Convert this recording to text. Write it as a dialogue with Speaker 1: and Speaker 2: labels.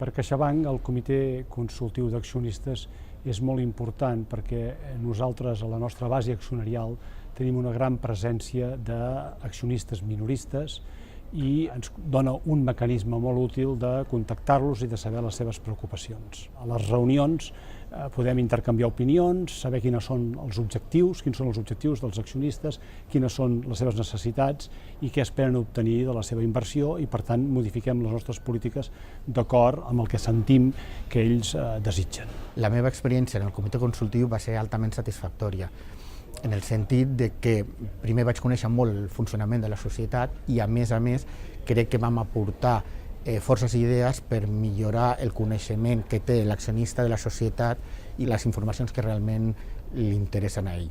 Speaker 1: Per CaixaBank el comitè consultiu d'accionistes és molt important perquè nosaltres a la nostra base accionarial tenim una gran presència d'accionistes minoristes i ens dona un mecanisme molt útil de contactar-los i de saber les seves preocupacions. A les reunions podem intercanviar opinions, saber quins són els objectius dels accionistes, quines són les seves necessitats i què esperen obtenir de la seva inversió i, per tant, modifiquem les nostres polítiques d'acord amb el que sentim que ells desitgen.
Speaker 2: La meva experiència en el comitè consultiu va ser altament satisfactòria, en el sentit de que primer vaig conèixer molt el funcionament de la societat i a més crec que vam aportar forces idees per millorar el coneixement que té l'accionista de la societat i les informacions que realment li interessen a ell.